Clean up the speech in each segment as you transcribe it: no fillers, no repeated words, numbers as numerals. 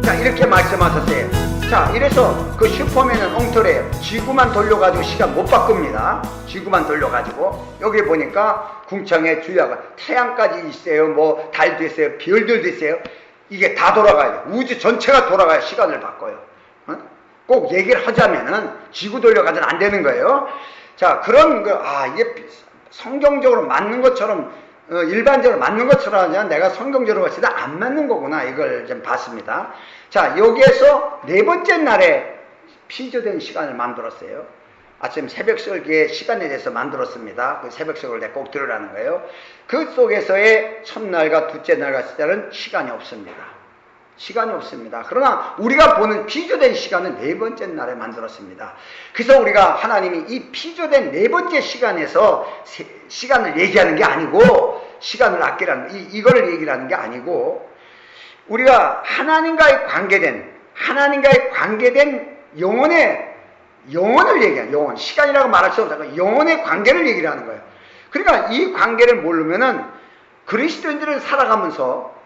자, 이렇게 말씀하셨어요. 자, 이래서 그 슈퍼맨은 엉터리예요. 지구만 돌려가지고 시간 못 바꿉니다. 지구만 돌려가지고. 여기 보니까 궁창에 주야가 태양까지 있어요. 뭐 달도 있어요. 별들도 있어요. 이게 다 돌아가요. 우주 전체가 돌아가야 시간을 바꿔요. 꼭 얘기를 하자면은 지구 돌려가지는 안 되는 거예요. 자, 그런 거, 이게 성경적으로 맞는 것처럼, 일반적으로 맞는 것처럼 하면 내가 성경적으로 봤을 때 안 맞는 거구나. 이걸 좀 봤습니다. 자, 여기에서 네 번째 날에 피조된 시간을 만들었어요. 아침 새벽 설교의 시간에 대해서 만들었습니다. 그 새벽 설교를 꼭 들으라는 거예요. 그 속에서의 첫날과 둘째 날과 셋째는 시간이 없습니다. 시간이 없습니다. 그러나 우리가 보는 피조된 시간은 네 번째 날에 만들었습니다. 그래서 우리가 하나님이 이 피조된 네 번째 시간에서 시간을 얘기하는 게 아니고, 시간을 아끼라는, 이거를 얘기를 하는 게 아니고, 우리가 하나님과의 관계된 영혼을 얘기해요. 영혼. 시간이라고 말할 수 없다고 영혼의 관계를 얘기를 하는 거예요. 그러니까 이 관계를 모르면은 그리스도인들은 살아가면서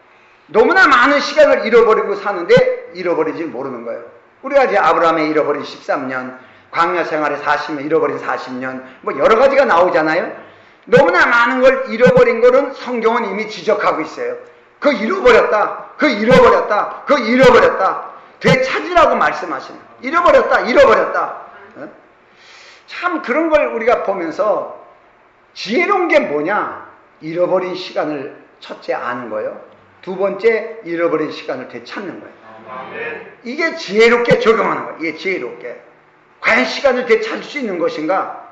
너무나 많은 시간을 잃어버리고 사는데 잃어버리지 모르는 거예요. 우리가 이제 아브라함의 잃어버린 13년, 광야 생활에 40년, 잃어버린 40년, 뭐 여러 가지가 나오잖아요. 너무나 많은 걸 잃어버린 거는 성경은 이미 지적하고 있어요. 그거 잃어버렸다. 되찾으라고 말씀하시는. 잃어버렸다. 참 그런 걸 우리가 보면서 지혜로운 게 뭐냐? 잃어버린 시간을 첫째 아는 거예요. 두 번째, 잃어버린 시간을 되찾는 거예요. 이게 지혜롭게 적용하는 거예요. 이게 지혜롭게. 과연 시간을 되찾을 수 있는 것인가?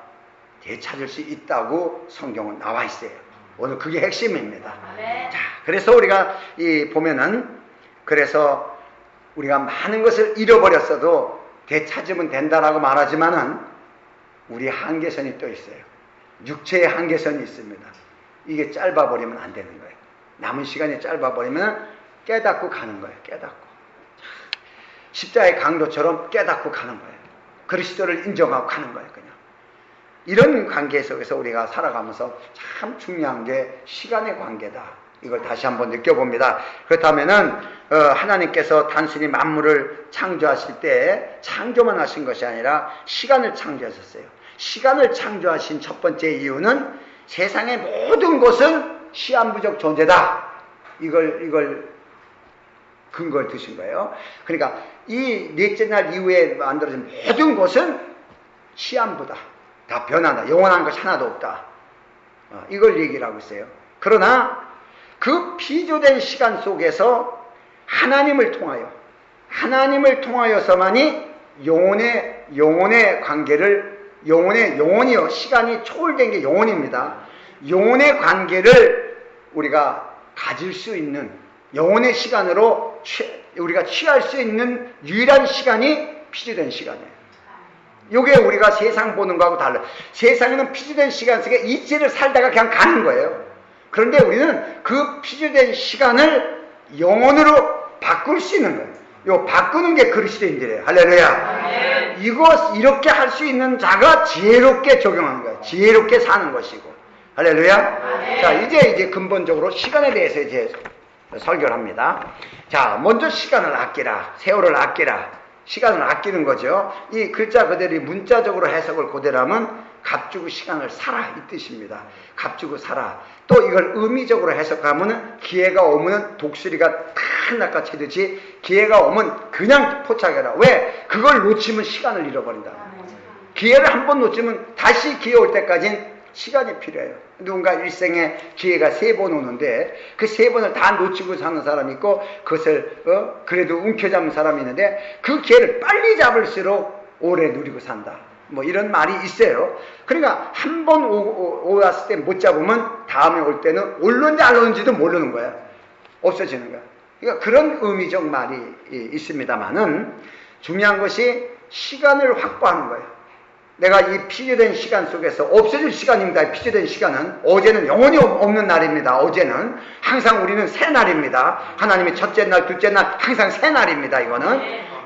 되찾을 수 있다고 성경은 나와 있어요. 오늘 그게 핵심입니다. 자, 그래서 우리가 보면은, 그래서 우리가 많은 것을 잃어버렸어도 되찾으면 된다라고 말하지만은 우리 한계선이 또 있어요. 육체의 한계선이 있습니다. 이게 짧아버리면 안 되는 거예요. 남은 시간이 짧아버리면 깨닫고 가는 거예요. 십자의 강도처럼 깨닫고 가는 거예요. 그리스도를 인정하고 가는 거예요. 그냥 이런 관계 속에서 우리가 살아가면서 참 중요한 게 시간의 관계다. 이걸 다시 한번 느껴봅니다. 그렇다면은 하나님께서 단순히 만물을 창조하실 때 창조만 하신 것이 아니라 시간을 창조하셨어요. 시간을 창조하신 첫 번째 이유는 세상의 모든 것은 시한부적 존재다. 이걸 근거를 두신 거예요. 그러니까 이 넷째 날 이후에 만들어진 모든 것은 시한부다. 다 변한다. 영원한 것이 하나도 없다. 이걸 얘기를 하고 있어요. 그러나 그 피조된 시간 속에서 하나님을 통하여서만이 영혼의 관계를, 영혼이요. 시간이 초월된 게 영혼입니다. 영혼의 관계를 우리가 가질 수 있는, 영혼의 시간으로 우리가 취할 수 있는 유일한 시간이 피조된 시간이에요. 이게 우리가 세상 보는 거하고 달라요. 세상에는 피조된 시간 속에 이치를 살다가 그냥 가는 거예요. 그런데 우리는 그 피조된 시간을 영혼으로 바꿀 수 있는 거예요. 요 바꾸는 게 그리스도인들이에요. 할렐루야. 이렇게 할 수 있는 자가 지혜롭게 적용하는 거예요. 지혜롭게 사는 것이고. 할렐루야. 자, 이제 근본적으로 시간에 대해서 이제 설교를 합니다. 자, 먼저 시간을 아끼라. 세월을 아끼라. 시간을 아끼는 거죠. 이 글자 그대로 문자적으로 해석을 그대로 하면 값주고 시간을 살아, 이 뜻입니다. 값주고 살아. 또 이걸 의미적으로 해석하면 기회가 오면 독수리가 탁 낚아채듯이 기회가 오면 그냥 포착해라. 왜? 그걸 놓치면 시간을 잃어버린다. 기회를 한 번 놓치면 다시 기회 올 때까지는 시간이 필요해요. 누군가 일생에 기회가 3번 오는데 그 3번을 다 놓치고 사는 사람이 있고 그것을 그래도 움켜잡는 사람이 있는데 그 기회를 빨리 잡을수록 오래 누리고 산다. 뭐 이런 말이 있어요. 그러니까 한 번 왔을 때 못 잡으면 다음에 올 때는 올는지 안 올는지도 모르는 거야. 없어지는 거야. 그러니까 그런 의미적 말이 있습니다만은 중요한 것이 시간을 확보하는 거예요. 내가 이 피조된 시간 속에서 없어질 시간입니다. 피조된 시간은 어제는 영원히 없는 날입니다. 어제는 항상 우리는 새 날입니다. 하나님의 첫째 날, 둘째 날 항상 새 날입니다. 이거는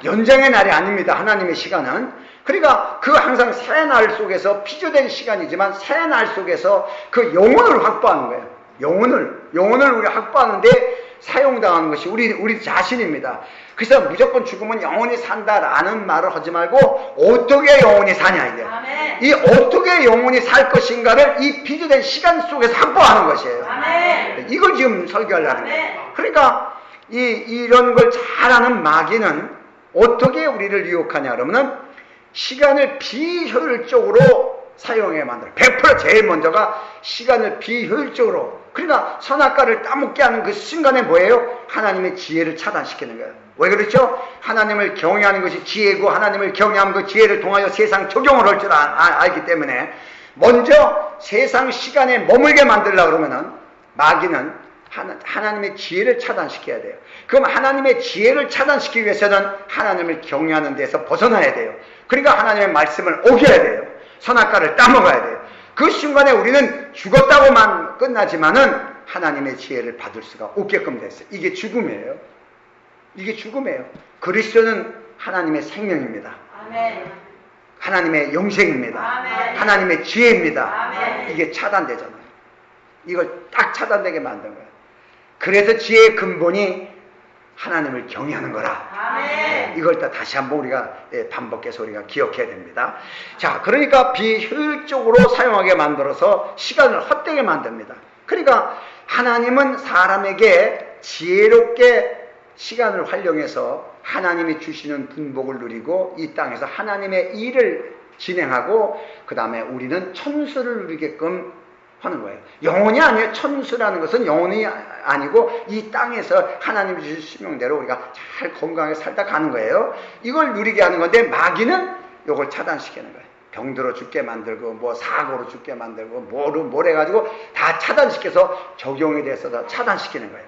연장의 날이 아닙니다. 하나님의 시간은. 그러니까 그 항상 새 날 속에서 피조된 시간이지만 새 날 속에서 그 영혼을 확보하는 거예요. 영혼을 우리가 확보하는데 사용당하는 것이 우리 자신입니다. 그래서 무조건 죽으면 영원히 산다라는 말을 하지 말고 어떻게 영원히 사냐 이게. 아멘. 이 어떻게 영원히 살 것인가를 이 비교된 시간 속에서 확보하는 것이에요. 아멘. 이걸 지금 설교하려는 거예요. 아멘. 그러니까 이런 걸 잘하는 마귀는 어떻게 우리를 유혹하냐 그러면은 시간을 비효율적으로 사용해 만들어. 100% 제일 먼저가 시간을 비효율적으로. 그러니까 선악과를 따먹게 하는 그 순간에 뭐예요? 하나님의 지혜를 차단시키는 거예요. 왜 그렇죠? 하나님을 경외하는 것이 지혜고 하나님을 경외하면 그 지혜를 통하여 세상 적용을 할 줄 알기 때문에 먼저 세상 시간에 머물게 만들려고 그러면은 마귀는 하나님의 지혜를 차단시켜야 돼요. 그럼 하나님의 지혜를 차단시키기 위해서는 하나님을 경외하는 데서 벗어나야 돼요. 그러니까 하나님의 말씀을 어겨야 돼요. 선악과를 따먹어야 돼요. 그 순간에 우리는 죽었다고만 끝나지만은 하나님의 지혜를 받을 수가 없게끔 됐어요. 이게 죽음이에요. 이게 죽음이에요. 그리스도는 하나님의 생명입니다. 아멘. 하나님의 영생입니다. 아멘. 하나님의 지혜입니다. 아멘. 이게 차단되잖아요. 이걸 딱 차단되게 만든 거예요. 그래서 지혜의 근본이 하나님을 경외하는 거라. 아멘. 이걸 다시 한번 우리가 반복해서 우리가 기억해야 됩니다. 자, 그러니까 비효율적으로 사용하게 만들어서 시간을 헛되게 만듭니다. 그러니까 하나님은 사람에게 지혜롭게 시간을 활용해서 하나님이 주시는 분복을 누리고 이 땅에서 하나님의 일을 진행하고 그 다음에 우리는 천수를 누리게끔 하는 거예요. 영혼이 아니에요. 천수라는 것은 영혼이 아니고 이 땅에서 하나님이 주신 수명대로 우리가 잘 건강하게 살다 가는 거예요. 이걸 누리게 하는 건데 마귀는 이걸 차단시키는 거예요. 병들어 죽게 만들고 뭐 사고로 죽게 만들고 뭘 해가지고 다 차단시켜서 적용에 대해서 다 차단시키는 거예요.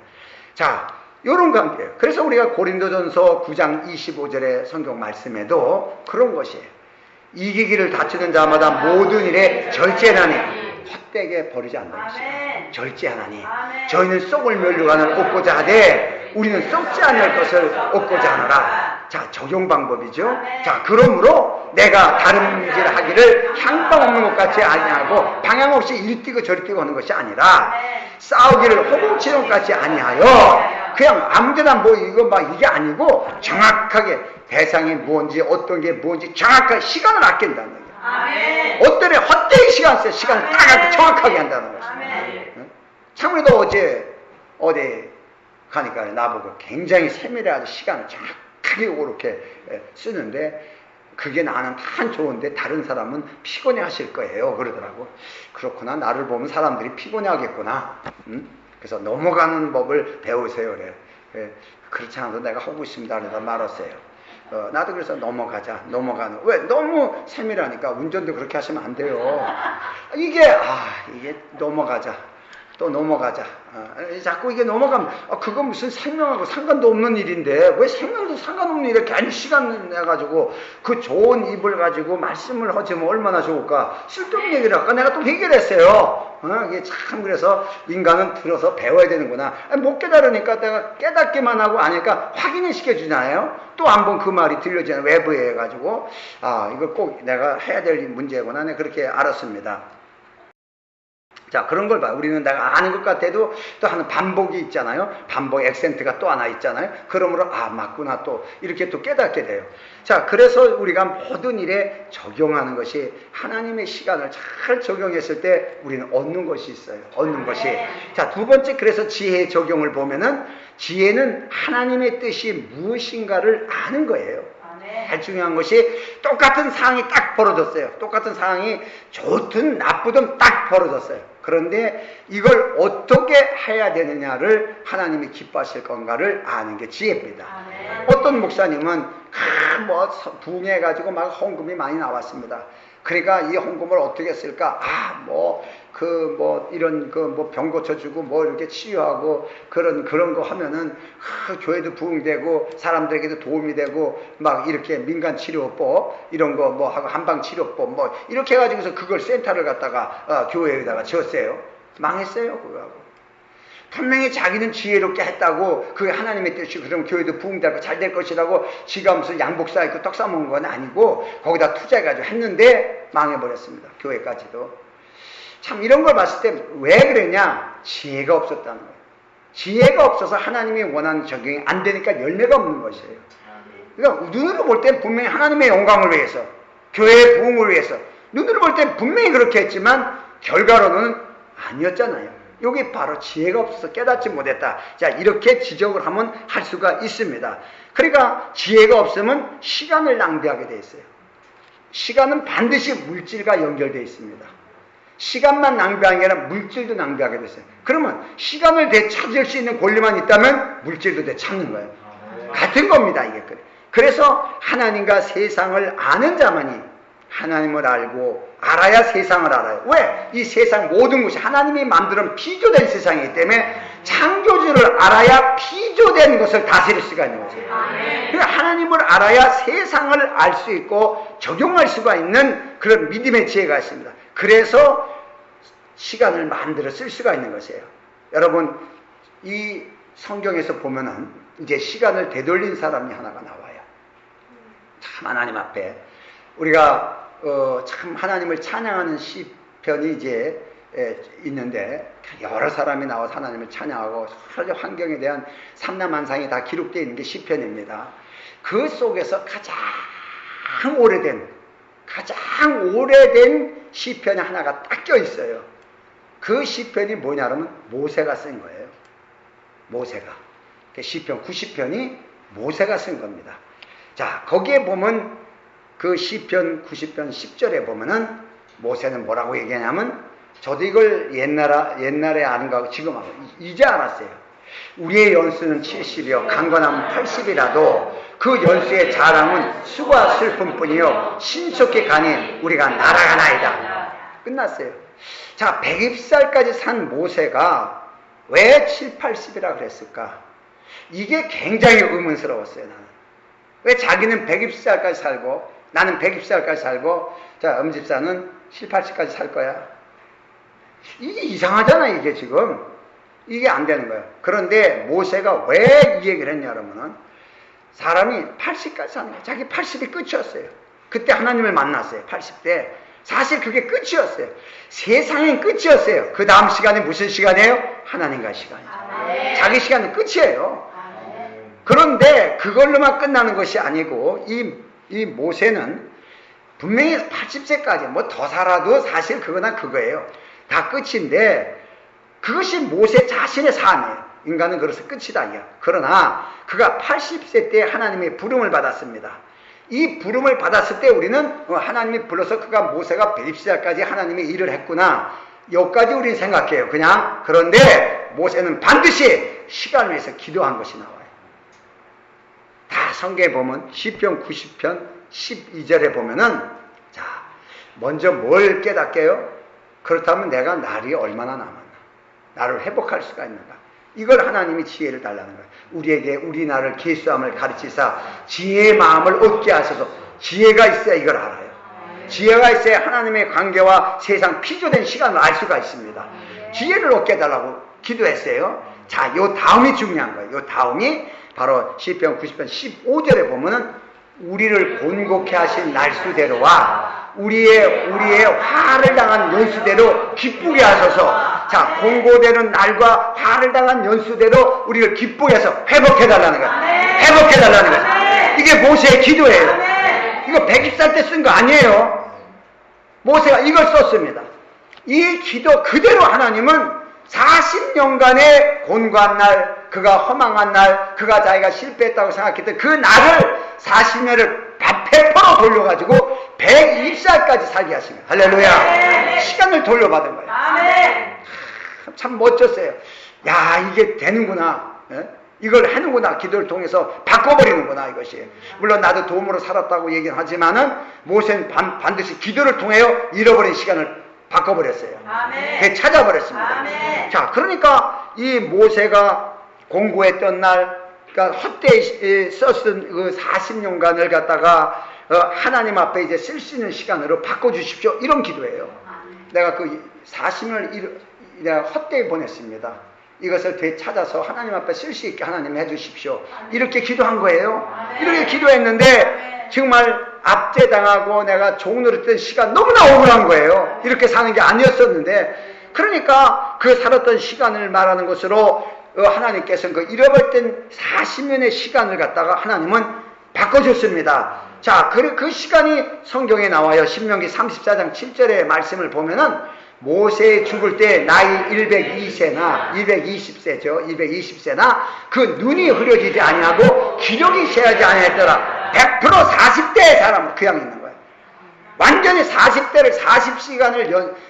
자, 이런 관계예요. 그래서 우리가 고린도전서 9장 25절의 성경 말씀에도 그런 것이에요. 이기기를 다투는 자마다 모든 일에 절제하나니 헛되게 버리지 않는 것이에요. 절제하나니 저희는 썩을 멸류관을 얻고자 하되 우리는 썩지 않을 것을 얻고자 하노라. 자, 적용 방법이죠. 자, 그러므로 내가 다름질 하기를 향방 없는 것 같이 아니하고 방향 없이 이리 뛰고 저리 뛰고 하는 것이 아니라 싸우기를 호봉치는 것 같이 아니하여 그냥 아무데나 뭐 이거 막 이게 아니고 정확하게 대상이 뭔지 어떤 게 뭔지 정확하게 시간을 아낀다는 거예요. 어떤 애 헛되이 시간을 써요. 시간을 딱 정확하게 한다는 것입니다. 참으로도 어제 어디 가니까 나보고 굉장히 세밀하게 시간을 정확하게 이렇게 쓰는데 그게 나는 참 좋은데 다른 사람은 피곤해 하실 거예요 그러더라고. 그렇구나. 나를 보면 사람들이 피곤해 하겠구나. 그래서 넘어가는 법을 배우세요 그래. 그렇지 않아도 내가 하고 있습니다 그러다 말았어요. 나도 그래서 넘어가는. 왜? 너무 세밀하니까 운전도 그렇게 하시면 안 돼요. 이게 넘어가자. 또 넘어가자. 자꾸 이게 넘어가면, 그건 무슨 생명하고 상관도 없는 일인데, 왜 생명도 상관없는 일에 괜히 시간 내가지고, 그 좋은 입을 가지고 말씀을 하지 뭐 얼마나 좋을까. 쓸데없는 얘기를 할까? 내가 또 해결했어요. 이게 참, 그래서 인간은 들어서 배워야 되는구나. 못 깨달으니까 내가 깨닫기만 하고 아니까 확인을 시켜주잖아요. 또 한 번 그 말이 들려지잖아요. 외부에 해가지고. 이거 꼭 내가 해야 될 문제구나. 내가 그렇게 알았습니다. 자, 그런 걸 봐요. 우리는 내가 아는 것 같아도 또 하는 반복이 있잖아요. 반복 액센트가 또 하나 있잖아요. 그러므로 맞구나 또 이렇게 또 깨닫게 돼요. 자, 그래서 우리가 모든 일에 적용하는 것이 하나님의 시간을 잘 적용했을 때 우리는 얻는 것이 있어요. 얻는 것이. 자, 두 번째 그래서 지혜의 적용을 보면은 지혜는 하나님의 뜻이 무엇인가를 아는 거예요. 제일 중요한 것이 똑같은 상황이 딱 벌어졌어요. 똑같은 상황이 좋든 나쁘든 딱 벌어졌어요. 그런데 이걸 어떻게 해야 되느냐를 하나님이 기뻐하실 건가를 아는 게 지혜입니다. 어떤 목사님은 부흥해가지고 막 헌금이 많이 나왔습니다. 그러니까 이 헌금을 어떻게 쓸까? 이런 병 고쳐주고 이렇게 치유하고 그런 거 하면은 교회도 부흥되고 사람들에게도 도움이 되고 막 이렇게 민간 치료법 이런 거 하고 한방 치료법 이렇게 해가지고서 그걸 센터를 갖다가 교회에다가 지었어요. 망했어요 그거하고. 분명히 자기는 지혜롭게 했다고 그게 하나님의 뜻이 그러면 교회도 부흥되고 잘 될 것이라고 지가 무슨 양복 쌓고 떡 싸먹은 건 아니고 거기다 투자해가지고 했는데 망해버렸습니다. 교회까지도. 참 이런 걸 봤을 때 왜 그랬냐? 지혜가 없었다는 거예요. 지혜가 없어서 하나님이 원하는 적용이 안 되니까 열매가 없는 것이에요. 그러니까 눈으로 볼 땐 분명히 하나님의 영광을 위해서, 교회의 부흥을 위해서, 눈으로 볼 땐 분명히 그렇게 했지만 결과로는 아니었잖아요. 여기 바로 지혜가 없어서 깨닫지 못했다. 자, 이렇게 지적을 하면 할 수가 있습니다. 그러니까 지혜가 없으면 시간을 낭비하게 돼 있어요. 시간은 반드시 물질과 연결되어 있습니다. 시간만 낭비하는 게 아니라 물질도 낭비하게 됐어요. 그러면 시간을 되찾을 수 있는 권리만 있다면 물질도 되찾는 거예요. 같은 겁니다. 이게 그래. 그래서 하나님과 세상을 아는 자만이 하나님을 알고 알아야 세상을 알아요. 왜? 이 세상 모든 것이 하나님이 만드는 피조된 세상이기 때문에 창조주를 알아야 피조된 것을 다스릴 수가 있는 거죠. 그러니까 하나님을 알아야 세상을 알 수 있고 적용할 수가 있는 그런 믿음의 지혜가 있습니다. 그래서 시간을 마음대로 쓸 수가 있는 것이에요. 여러분, 이 성경에서 보면은 이제 시간을 되돌린 사람이 하나가 나와요. 참 하나님 앞에 우리가 참 하나님을 찬양하는 시편이 이제 있는데 여러 사람이 나와서 하나님을 찬양하고 여러 환경에 대한 삼라만상이 다 기록되어 있는 게 시편입니다. 그 속에서 가장 오래된 시편이 하나가 딱 껴 있어요. 그 시편이 뭐냐면 모세가 쓴 거예요. 모세가. 시편 90편이 모세가 쓴 겁니다. 자, 거기에 보면 그 시편 90편 10절에 보면은 모세는 뭐라고 얘기하냐면, 저도 이걸 옛날에 아는 거하고 지금 이제 알았어요. 우리의 연수는 70이요 강건함은 80이라도 그 연수의 자랑은 수고와 슬픔뿐이요 신속히 가니 우리가 날아가나이다. 끝났어요. 자, 120살까지 산 모세가 왜 7, 80이라 그랬을까? 이게 굉장히 의문스러웠어요. 나는. 왜 자기는 120살까지 살고 나는 120살까지 살고 자, 엄집사는 7, 80까지 살 거야. 이게 이상하잖아. 이게 지금 이게 안 되는 거예요. 그런데 모세가 왜 이 얘기를 했냐 그러면은 사람이 80까지 사는 거예요. 자기 80이 끝이었어요. 그때 하나님을 만났어요. 80대. 사실 그게 끝이었어요. 세상엔 끝이었어요. 그 다음 시간이 무슨 시간이에요? 하나님과의 시간이에요. 자기 시간은 끝이에요. 그런데 그걸로만 끝나는 것이 아니고 이 모세는 분명히 80세까지 뭐 더 살아도 사실 그거나 그거예요. 다 끝인데 그것이 모세 자신의 삶이에요. 인간은 그래서 끝이다. 그러나 그가 80세 때 하나님의 부름을 받았습니다. 이 부름을 받았을 때 우리는 하나님이 불러서 그가 모세가 120살까지 하나님의 일을 했구나. 여기까지 우리는 생각해요. 그냥. 그런데 모세는 반드시 시간을 위해서 기도한 것이 나와요. 다 성경에 보면 시편 90편 12절에 보면은 자, 먼저 뭘 깨닫게요? 그렇다면 내가 날이 얼마나 남았나? 나를 회복할 수가 있는가? 이걸 하나님이 지혜를 달라는 거예요. 우리에게 우리 나를 계수함을 가르치사 지혜의 마음을 얻게 하셔서 지혜가 있어야 이걸 알아요. 지혜가 있어야 하나님의 관계와 세상 피조된 시간을 알 수가 있습니다. 지혜를 얻게 해달라고 기도했어요. 자, 요 다음이 중요한 거예요. 요 다음이 바로 시편 90편 15절에 보면은 우리를 곤곡해 하신 날수대로와 우리의 화를 당한 연수대로 기쁘게 하소서. 자, 공고되는 날과 화를 당한 연수대로 우리를 기쁘게 해서 회복해달라는 거예요. 회복해달라는 거예요. 이게 모세의 기도예요. 이거 120살 때 쓴 거 아니에요. 모세가 이걸 썼습니다. 이 기도 그대로 하나님은 40년간의 곤고한 날, 그가 허망한 날, 그가 자기가 실패했다고 생각했던 그 날을 40년을 100% 돌려가지고 120살까지 살게 하신 거예요. 할렐루야. 시간을 돌려받은 거예요. 참 멋졌어요. 야, 이게 되는구나. 이걸 하는구나. 기도를 통해서 바꿔버리는구나, 이것이. 물론 나도 도움으로 살았다고 얘기는 하지만은 모세는 반드시 기도를 통해 잃어버린 시간을 바꿔버렸어요. 그게 찾아버렸습니다. 아멘. 자, 그러니까 이 모세가 공고했던 날, 그러니까 헛되이 썼던 그 40년간을 갖다가 하나님 앞에 이제 쓸 수 있는 시간으로 바꿔주십시오. 이런 기도예요. 내가 그 40년을 내가 헛되이 보냈습니다. 이것을 되찾아서 하나님 앞에 쓸 수 있게 하나님 해주십시오. 이렇게 기도한 거예요. 이렇게 기도했는데 정말 압제당하고 내가 종노릇했던 시간 너무나 억울한 거예요. 이렇게 사는 게 아니었었는데, 그러니까 그 살았던 시간을 말하는 것으로 하나님께서는 그 잃어버렸던 40년의 시간을 갖다가 하나님은 바꿔줬습니다. 자, 그 시간이 성경에 나와요. 신명기 34장 7절의 말씀을 보면은 모세 죽을 때 나이 120세나 220세죠. 220세나 그 눈이 흐려지지 아니하고 기력이 쇠하지 아니했더라. 100% 40대의 사람은 그냥 있는 거예요. 완전히 40대를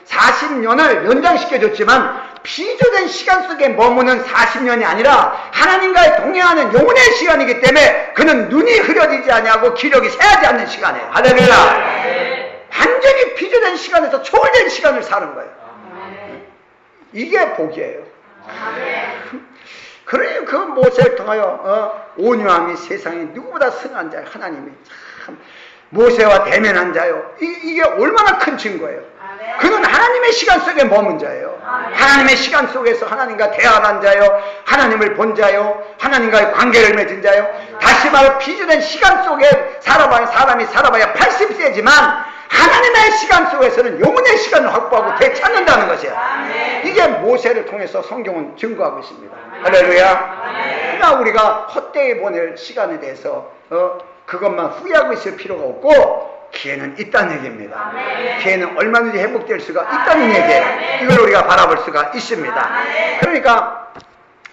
40년을 연장시켜줬지만 피조된 시간 속에 머무는 40년이 아니라 하나님과의 동행하는 영혼의 시간이기 때문에 그는 눈이 흐려지지 아니하고 기력이 쇠하지 않는 시간이에요. 할렐루야. 완전히 피조된 시간에서 초월된 시간을 사는 거예요. 이게 복이에요. 그러니 그 모세를 통하여 온유함이 세상에 누구보다 선한 자요. 하나님이 참 모세와 대면한 자요. 이게 얼마나 큰 증거예요. 그는 하나님의 시간 속에 머문 자예요. 하나님의 시간 속에서 하나님과 대화한 자요. 하나님을 본 자요. 하나님과의 관계를 맺은 자요. 다시 말해 피조된 시간 속에 사람이 살아봐야 80세지만 하나님의 시간 속에서는 영혼의 시간을 확보하고 되찾는다는 것이에요. 이게 모세를 통해서 성경은 증거하고 있습니다. 할렐루야. 그러나 우리가 헛되이 보낼 시간에 대해서 그것만 후회하고 있을 필요가 없고 기회는 있다는 얘기입니다. 기회는 얼마든지 회복될 수가 있다는 얘기예요. 이걸 우리가 바라볼 수가 있습니다. 그러니까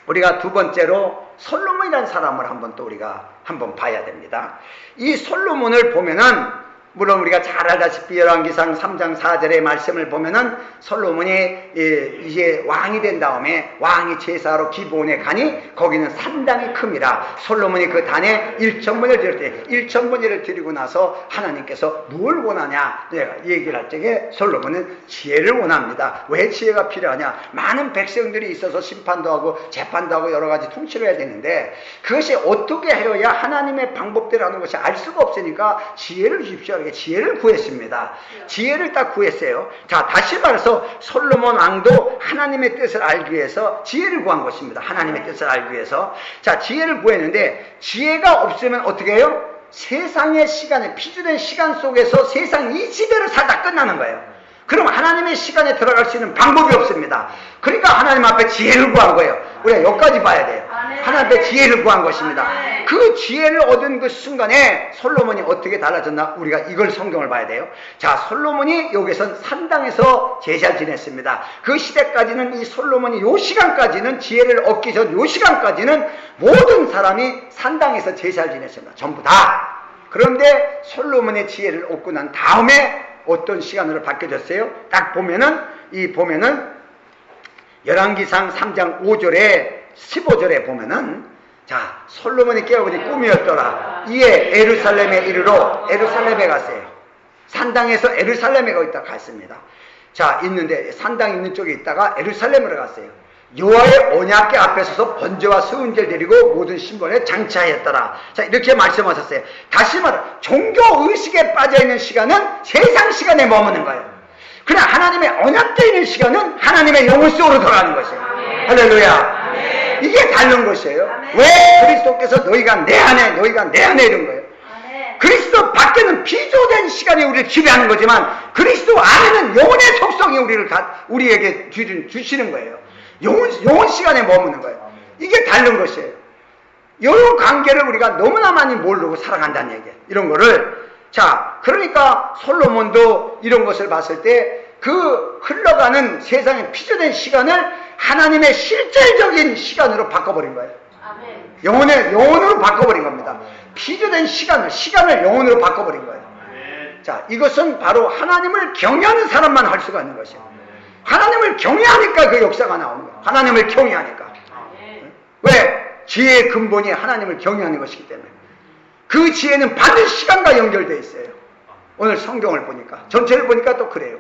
우리가 두 번째로 솔로몬이라는 사람을 또 우리가 한번 봐야 됩니다. 이 솔로몬을 보면은 물론 우리가 잘 알다시피 열왕기상 3장 4절의 말씀을 보면은 솔로몬이 이제 왕이 된 다음에 왕이 제사하러 기브온에 가니 거기는 산당이 큼이라. 솔로몬이 그 단에 1,000번을 드릴 때 1,000번을 드리고 나서 하나님께서 뭘 원하냐 내가 얘기를 할 적에 솔로몬은 지혜를 원합니다. 왜 지혜가 필요하냐? 많은 백성들이 있어서 심판도 하고 재판도 하고 여러 가지 통치를 해야 되는데 그것이 어떻게 해야 하나님의 방법대로 하는 것이 알 수가 없으니까 지혜를 주십시오. 지혜를 구했습니다. 지혜를 딱 구했어요. 자, 다시 말해서 솔로몬 왕도 하나님의 뜻을 알기 위해서 지혜를 구한 것입니다. 하나님의 뜻을 알기 위해서. 자, 지혜를 구했는데 지혜가 없으면 어떻게 해요? 세상의 시간에 피조된 시간 속에서 세상 이 지대로 살다 끝나는 거예요. 그럼 하나님의 시간에 들어갈 수 있는 방법이 없습니다. 그러니까 하나님 앞에 지혜를 구한 거예요. 우리가 여기까지 봐야 돼요. 하나님 앞에 지혜를 구한 것입니다. 그 지혜를 얻은 그 순간에 솔로몬이 어떻게 달라졌나? 우리가 이걸 성경을 봐야 돼요. 자, 솔로몬이 여기선 산당에서 제사를 지냈습니다. 그 시대까지는 이 솔로몬이 요 시간까지는 지혜를 얻기 전 요 시간까지는 모든 사람이 산당에서 제사를 지냈습니다. 전부 다. 그런데 솔로몬의 지혜를 얻고 난 다음에 어떤 시간으로 바뀌어졌어요? 딱 보면은 열왕기상 3장 5절에 15절에 보면은 자, 솔로몬이 깨어보니 꿈이었더라. 이에 예루살렘에 이르러 예루살렘에 갔어요. 산당에서 예루살렘에 있다 갔습니다. 자, 있는데 산당 있는 쪽에 있다가 예루살렘으로 갔어요. 여호와의 언약궤 앞에 서서 번제와 수은제를 드리고 모든 신번에 장차하였더라. 자, 이렇게 말씀하셨어요. 다시 말해 종교 의식에 빠져있는 시간은 세상 시간에 머무는 거예요. 그러나 하나님의 언약궤에 있는 시간은 하나님의 영혼 속으로 들어가는 것이에요. 할렐루야. 이게 다른 것이에요. 왜 그리스도께서 너희가 내 안에 이런 거예요. 그리스도 밖에는 비조된 시간이 우리를 지배하는 거지만 그리스도 안에는 영혼의 속성이 우리에게 주시는 거예요. 영혼 시간에 머무는 거예요. 이게 다른 것이에요. 이런 관계를 우리가 너무나 많이 모르고 살아간다는 얘기예요. 이런 거를. 자, 그러니까 솔로몬도 이런 것을 봤을 때 그 흘러가는 세상의 피조된 시간을 하나님의 실질적인 시간으로 바꿔버린 거예요. 영혼으로 바꿔버린 겁니다. 피조된 시간을 영혼으로 바꿔버린 거예요. 자, 이것은 바로 하나님을 경외하는 사람만 할 수가 있는 것이에요. 하나님을 경외하니까 그 역사가 나오는 거예요. 하나님을 경외하니까. 왜? 지혜의 근본이 하나님을 경외하는 것이기 때문에. 그 지혜는 반드시 시간과 연결되어 있어요. 오늘 성경을 보니까, 전체를 보니까 또 그래요.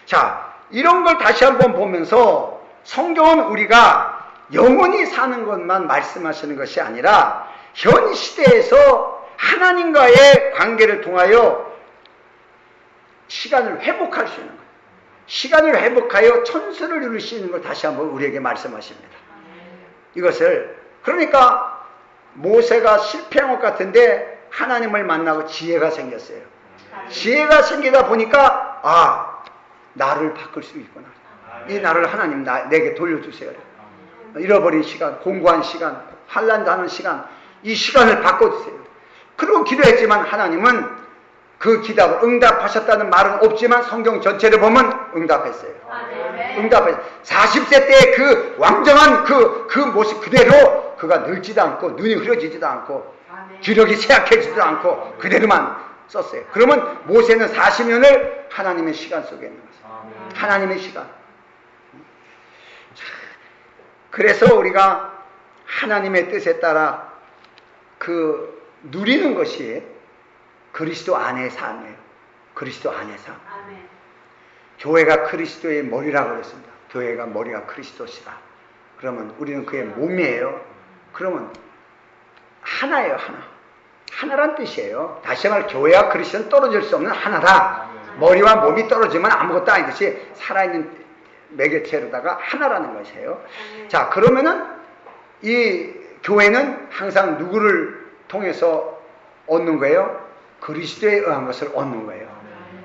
자, 이런 걸 다시 한번 보면서 성경은 우리가 영원히 사는 것만 말씀하시는 것이 아니라 현 시대에서 하나님과의 관계를 통하여 시간을 회복할 수 있는 거예요. 시간을 회복하여 천수를 이룰 수 있는 걸 다시 한번 우리에게 말씀하십니다. 이것을 그러니까 모세가 실패한 것 같은데 하나님을 만나고 지혜가 생겼어요. 지혜가 생기다 보니까 나를 바꿀 수 있구나. 이 나를 하나님 내게 돌려주세요. 잃어버린 시간, 공부한 시간, 환난당하는 시간, 이 시간을 바꿔주세요. 그리고 기도했지만 하나님은 그 기답을 응답하셨다는 말은 없지만 성경 전체를 보면 응답했어요. 응답했어요. 40세 때 그 왕정한 그 모습 그대로 그가 늙지도 않고 눈이 흐려지지도 않고 기력이 쇠약해지지도 않고 그대로만 썼어요. 그러면 모세는 40년을 하나님의 시간 속에 있는 거죠. 하나님의 시간. 그래서 우리가 하나님의 뜻에 따라 그 누리는 것이 그리스도 안의 삶이에요. 그리스도 안의 삶. 교회가 그리스도의 머리라고 그랬습니다. 교회가 머리가 그리스도시다. 그러면 우리는 그의 몸이에요. 그러면 하나예요, 하나. 하나란 뜻이에요. 다시 말해 교회와 그리스도는 떨어질 수 없는 하나다. 머리와 몸이 떨어지면 아무것도 아니듯이 살아있는 매개체로다가 하나라는 것이에요. 자, 그러면은 이 교회는 항상 누구를 통해서 얻는 거예요? 그리스도에 의한 것을 얻는 거예요.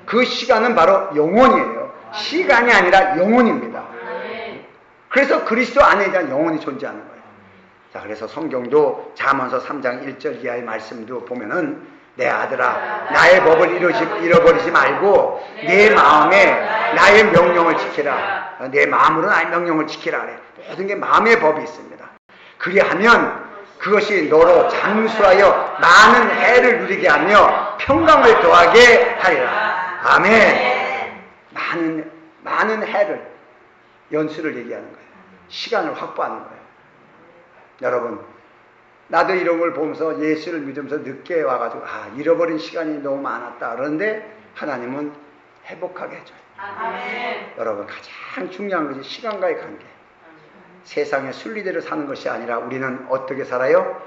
그 시간은 바로 영혼이에요. 시간이 아니라 영혼입니다. 그래서 그리스도 안에 대한 영혼이 존재하는 거예요. 자, 그래서 성경도 잠언서 3장 1절 이하의 말씀도 보면은 내 아들아 나의 법을 잃어버리지 말고 내 마음에 나의 명령을 지키라. 내 마음으로 나의 명령을 지키라 그래. 모든 게 마음의 법이 있습니다. 그리하면 그것이 너로 장수하여 많은 해를 누리게 하며 평강을 더하게 하리라. 아멘. 많은 해를, 연수를 얘기하는 거예요. 시간을 확보하는 거예요. 여러분, 나도 이런 걸 보면서 예수를 믿으면서 늦게 와가지고 잃어버린 시간이 너무 많았다 그러는데 하나님은 회복하게 해줘요. 아멘. 여러분, 가장 중요한 것이 시간과의 관계. 세상의 순리대로 사는 것이 아니라 우리는 어떻게 살아요?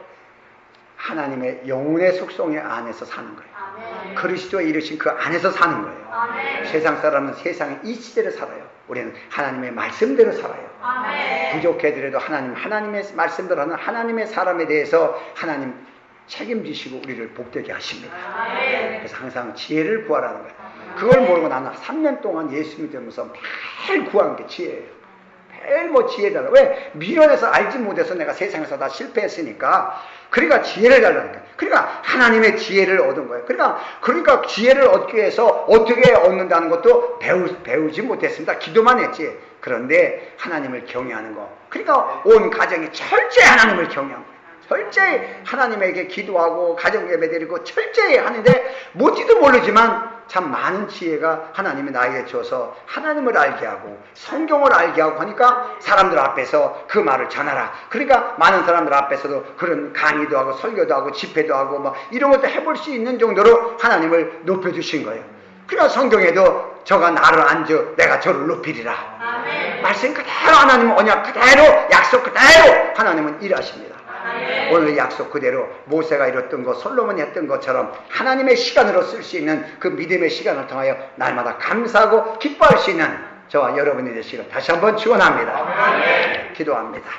하나님의 영혼의 속성 안에서 사는 거예요. 아멘. 그리스도에 이르신 그 안에서 사는 거예요. 아멘. 세상 사람은 세상의 이치대로 살아요. 우리는 하나님의 말씀대로 살아요. 아멘. 부족해더라도 하나님의 말씀대로 하는 하나님의 사람에 대해서 하나님 책임지시고 우리를 복되게 하십니다. 아멘. 그래서 항상 지혜를 구하라는 거예요. 그걸 모르고 나는 3년 동안 예수 믿으면서 매일 구한 게 지혜예요. 매일 뭐 지혜 달라. 왜? 미련해서 알지 못해서 내가 세상에서 다 실패했으니까. 그러니까 지혜를 달라니까. 그러니까 하나님의 지혜를 얻은 거예요. 그러니까 지혜를 얻기 위해서 어떻게 얻는다는 것도 배우지 못했습니다. 기도만 했지. 그런데 하나님을 경외하는 거. 그러니까 온 가정이 철저히 하나님을 경외한 거예요. 철저히 하나님에게 기도하고 가정 예배 드리고 철저히 하는데 뭔지도 모르지만 참 많은 지혜가 하나님이 나에게 줘서 하나님을 알게 하고 성경을 알게 하고 하니까 사람들 앞에서 그 말을 전하라. 그러니까 많은 사람들 앞에서도 그런 강의도 하고 설교도 하고 집회도 하고 뭐 이런 것도 해볼 수 있는 정도로 하나님을 높여주신 거예요. 그러니까 성경에도 저가 나를 앉아 내가 저를 높이리라. 아멘. 말씀 그대로 하나님은 언약 그대로 약속 그대로 하나님은 일하십니다. 아멘. 오늘 약속 그대로 모세가 이뤘던 것, 솔로몬이 했던 것처럼 하나님의 시간으로 쓸 수 있는 그 믿음의 시간을 통하여 날마다 감사하고 기뻐할 수 있는 저와 여러분이 되시기를 다시 한번 축원합니다. 기도합니다.